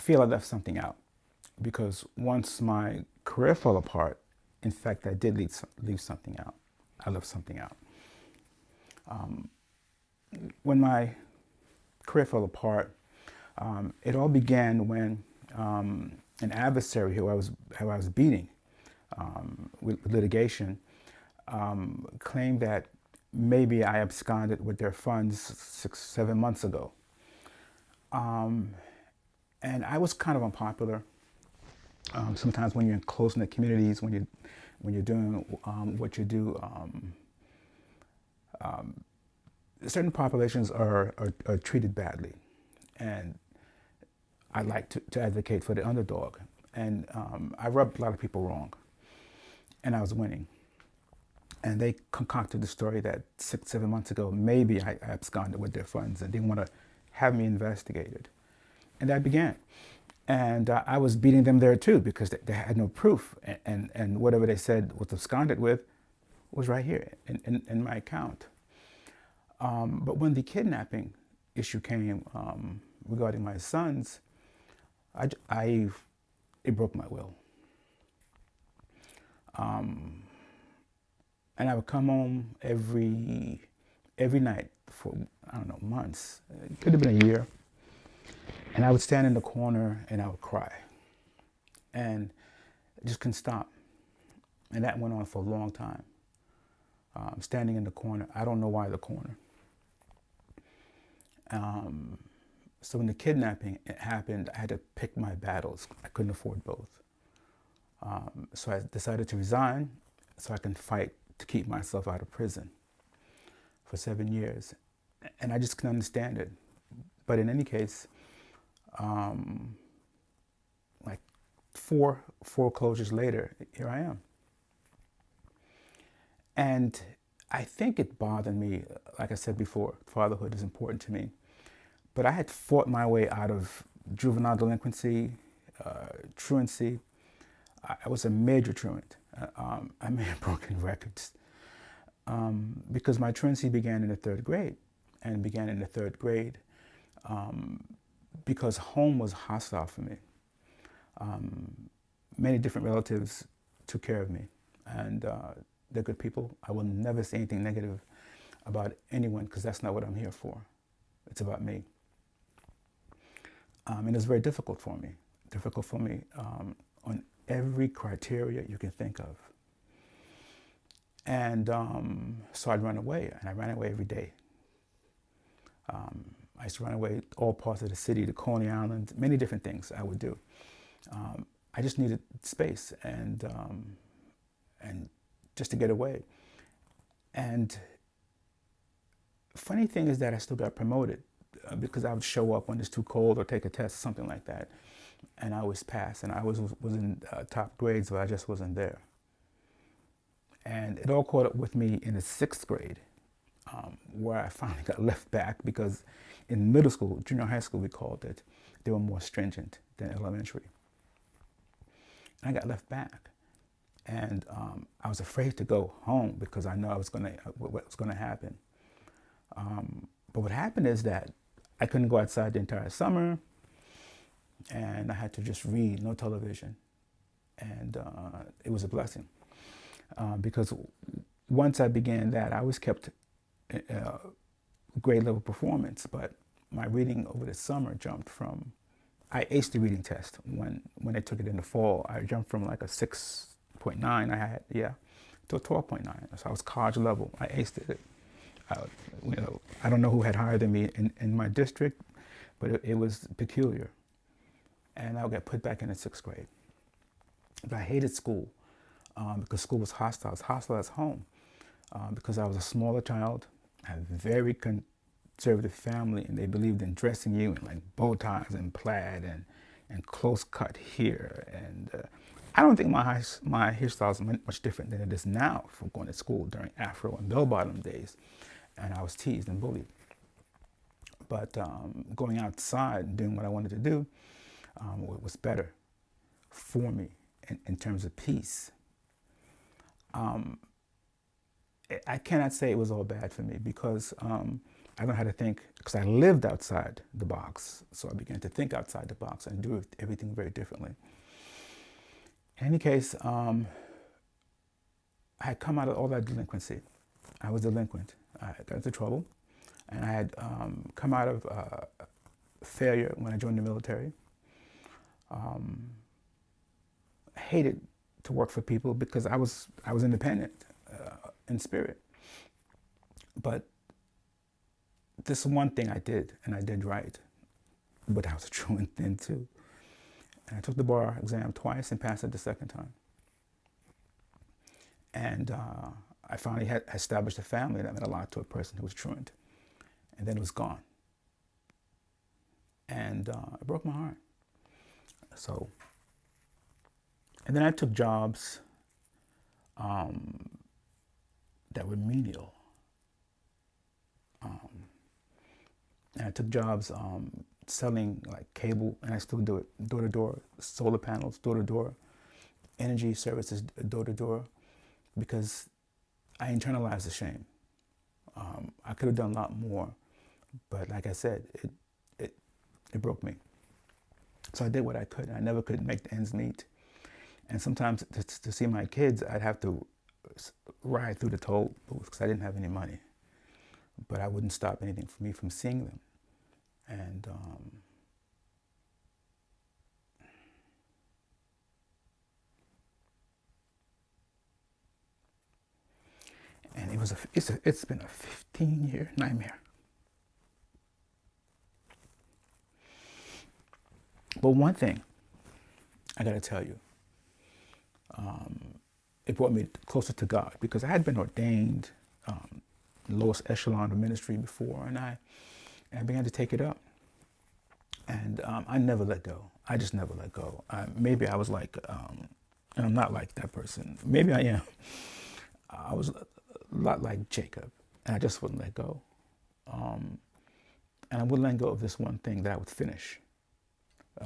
feel I left something out because once my career fell apart, in fact, I did leave something out. I left something out. When my career fell apart, it all began when an adversary who I was beating with litigation claimed that maybe I absconded with their funds 6, 7 months ago. And I was kind of unpopular. Sometimes when you're in close-knit communities, when you're doing what you do, certain populations are treated badly, and I like to advocate for the underdog. And I rubbed a lot of people wrong, and I was winning. And they concocted the story that 6, 7 months ago, maybe I absconded with their funds and didn't want to have me investigated. And that began. And I was beating them there too because they had no proof. And whatever they said was absconded with was right here in my account. But when the kidnapping issue came regarding my sons, it broke my will. And I would come home every night for, I don't know, months. It could have been a year. And I would stand in the corner and I would cry. And I just couldn't stop. And that went on for a long time. Standing in the corner. I don't know why the corner. So when the kidnapping happened, I had to pick my battles. I couldn't afford both. So I decided to resign so I can fight to keep myself out of prison for 7 years. And I just couldn't understand it. But in any case, like four foreclosures later, here I am. And I think it bothered me, like I said before, fatherhood is important to me. But I had fought my way out of juvenile delinquency, truancy. I was a major truant. I may have broken records. Because my truancy began in the 3rd grade, and began in the 3rd grade because home was hostile for me. Many different relatives took care of me, and they're good people. I will never say anything negative about anyone because that's not what I'm here for. It's about me. And it's very difficult for me on every criteria you can think of. And so I'd run away, and I ran away every day. I used to run away all parts of the city, the Coney Island, many different things I would do. I just needed space and just to get away. And funny thing is that I still got promoted because I would show up when it's too cold or take a test or something like that, and I always passed. And I was in top grades, but I just wasn't there. And it all caught up with me in the 6th grade, where I finally got left back because in middle school, junior high school, we called it, they were more stringent than elementary. And I got left back. And I was afraid to go home because I know what was going to happen. But what happened is that I couldn't go outside the entire summer, and I had to just read, no television. And it was a blessing. Because once I began that, I always kept grade level performance, but my reading over the summer jumped from, I aced the reading test when I took it in the fall. I jumped from like a 6.9 I had, to a 12.9. So I was college level. I aced it. I don't know who had higher than me in my district, but it was peculiar. And I would get put back in the 6th grade. But I hated school. Because school was hostile. It was hostile as home because I was a smaller child. I had a very conservative family, and they believed in dressing you in like bow ties and plaid and close cut here. And I don't think my hairstyle is much different than it is now for going to school during Afro and bell-bottom days. And I was teased and bullied. But going outside and doing what I wanted to do was better for me in terms of peace. I cannot say it was all bad for me because I learned how to think because I lived outside the box. So I began to think outside the box and do everything very differently. In any case, I had come out of all that delinquency. I was delinquent. I got into trouble. And I had come out of failure when I joined the military. Hated to work for people because I was independent in spirit. But this one thing I did, and I did right, but I was a truant then too. And I took the bar exam twice and passed it the second time. And I finally had established a family that meant a lot to a person who was truant. And then it was gone. And it broke my heart. So, and then I took jobs that were menial. And I took jobs selling like cable, and I still do it, door to door, solar panels, door to door, energy services, door to door, because I internalized the shame. I could have done a lot more, but like I said, it broke me. So I did what I could. I never could make the ends meet. And sometimes to see my kids, I'd have to ride through the toll booth because I didn't have any money. But I wouldn't stop anything for me from seeing them. And it's been a 15-year nightmare. But one thing I got to tell you, it brought me closer to God because I had been ordained lowest echelon of ministry before, and I began to take it up. And I never let go. I just never let go. Maybe I was like, and I'm not like that person. Maybe I am. I was a lot like Jacob, and I just wouldn't let go. And I wouldn't let go of this one thing that I would finish,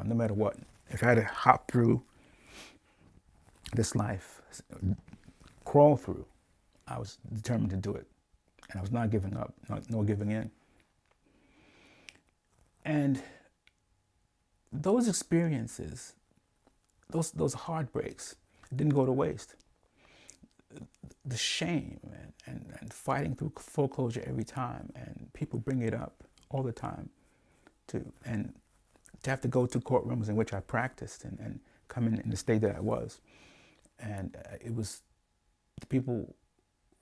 no matter what. If I had to hop through this life, crawl through, I was determined to do it. And I was not giving up, no giving in. And those experiences, those heartbreaks, didn't go to waste. The shame and fighting through foreclosure every time, and people bring it up all the time, and to have to go to courtrooms in which I practiced and come in the state that I was. And it was the people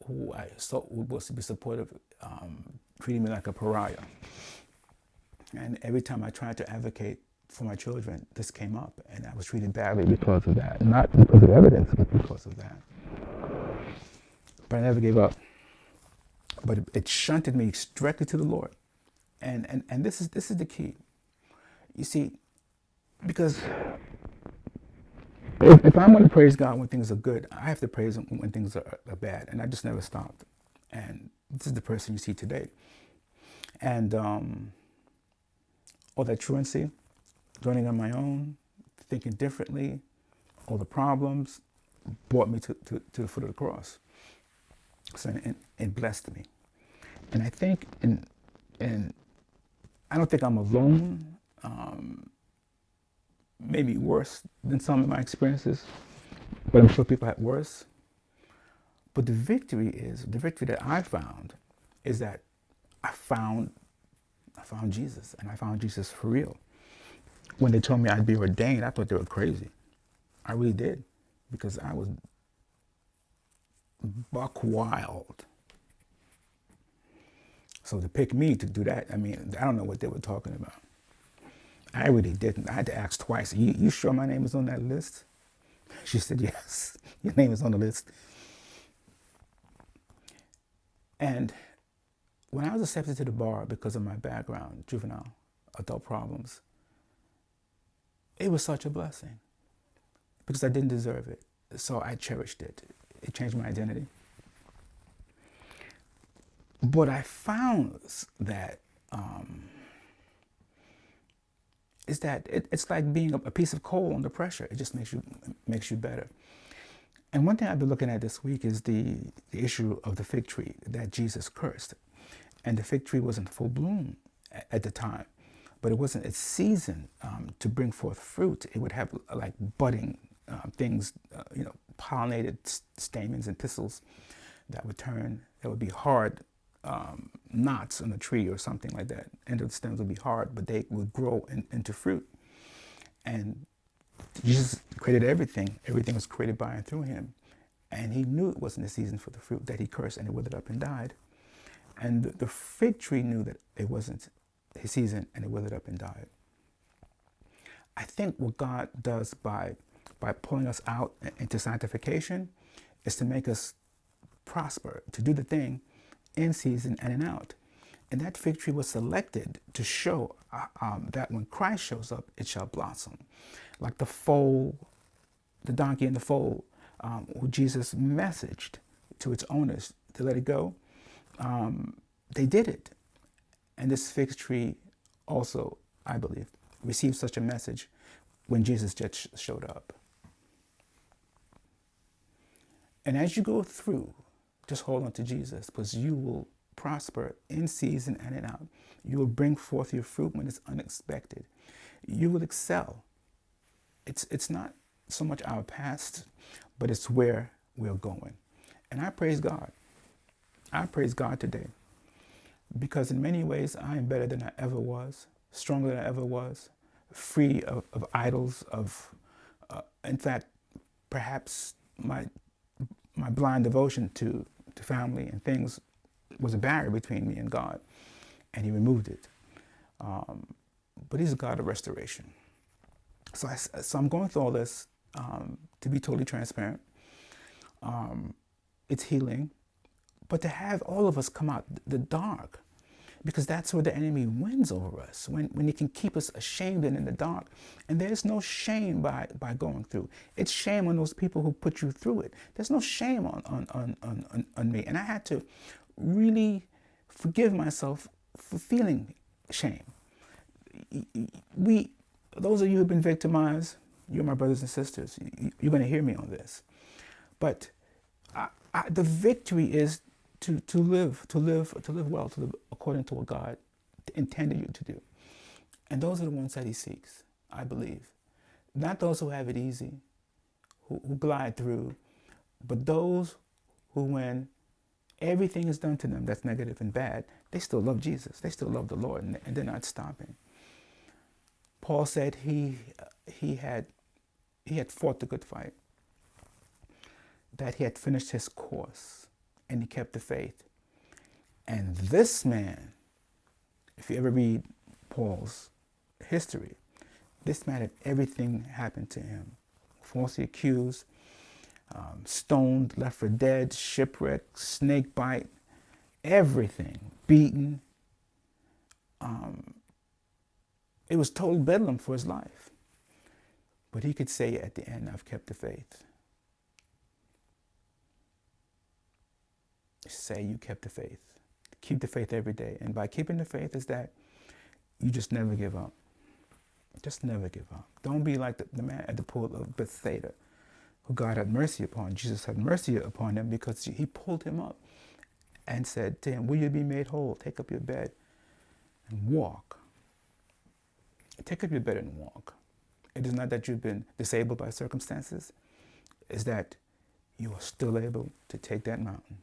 who I thought was to be supportive, treating me like a pariah. And every time I tried to advocate for my children, this came up, and I was treated badly because of that. Not because of evidence, but because of that. But I never gave up. But it shunted me directly to the Lord. And this is the key. You see, because if I'm going to praise God when things are good, I have to praise Him when things are bad. And I just never stopped. And this is the person you see today. And all that truancy, learning on my own, thinking differently, all the problems brought me to the foot of the cross. So it blessed me. And I think, and I don't think I'm alone, maybe worse than some of my experiences, but I'm sure people had worse. But the victory that I found is that I found Jesus, and I found Jesus for real. When they told me I'd be ordained, I thought they were crazy. I really did, because I was buck wild. So to pick me to do that, I mean, I don't know what they were talking about. I really didn't. I had to ask twice, you sure my name is on that list? She said, yes, your name is on the list. And when I was accepted to the bar because of my background, juvenile, adult problems, it was such a blessing because I didn't deserve it. So I cherished it. It changed my identity. But I found that it's like being a piece of coal under pressure. It just makes you better. And one thing I've been looking at this week is the issue of the fig tree that Jesus cursed. and the fig tree was in full bloom at the time, but it wasn't its season to bring forth fruit. It would have like budding things, pollinated stamens and thistles that would be hard knots on the tree or something like that. And the stems would be hard, but they would grow into fruit. And Jesus created everything. Everything was created by and through him. And he knew it wasn't the season for the fruit, that he cursed and it withered up and died. And the fig tree knew that it wasn't his season and it withered up and died. I think what God does by pulling us out into sanctification is to make us prosper, to do the thing in season and in out. And that fig tree was selected to show that when Christ shows up, it shall blossom. Like the foal, the donkey and the foal, who Jesus messaged to its owners to let it go, they did it. And this fig tree also, I believe, received such a message when Jesus just showed up. And as you go through, just hold on to Jesus, because you will prosper in season and in out. You will bring forth your fruit when it's unexpected. You will excel. It's not so much our past, but it's where we're going. And I praise God. I praise God today, because in many ways I am better than I ever was, stronger than I ever was, free of idols, in fact, perhaps my blind devotion to family and things was a barrier between me and God, and he removed it. But he's a God of restoration. So I'm going through all this to be totally transparent. It's healing, but to have all of us come out the dark, because that's where the enemy wins over us, when he can keep us ashamed and in the dark. And there's no shame by going through. It's shame on those people who put you through it. There's no shame on me. And I had to really forgive myself for feeling shame. Those of you who've been victimized, you're my brothers and sisters. You're going to hear me on this. But the victory is to live well, to live according to what God intended you to do. And those are the ones that he seeks, I believe. Not those who have it easy, who glide through, but those who, when everything is done to them that's negative and bad, they still love Jesus. They still love the Lord, and they're not stopping. Paul said he had fought the good fight, that he had finished his course, and he kept the faith. And this man, if you ever read Paul's history, this man had everything happen to him. Falsely accused, stoned, left for dead, shipwrecked, snake bite, everything, beaten. It was total bedlam for his life. But he could say at the end, I've kept the faith. Say you kept the faith. Keep the faith every day. And by keeping the faith is that you just never give up. Just never give up. Don't be like the man at the pool of Bethsaida, who God had mercy upon. Jesus had mercy upon him because he pulled him up and said to him, will you be made whole? Take up your bed and walk. Take up your bed and walk. It is not that you've been disabled by circumstances. It's that you are still able to take that mountain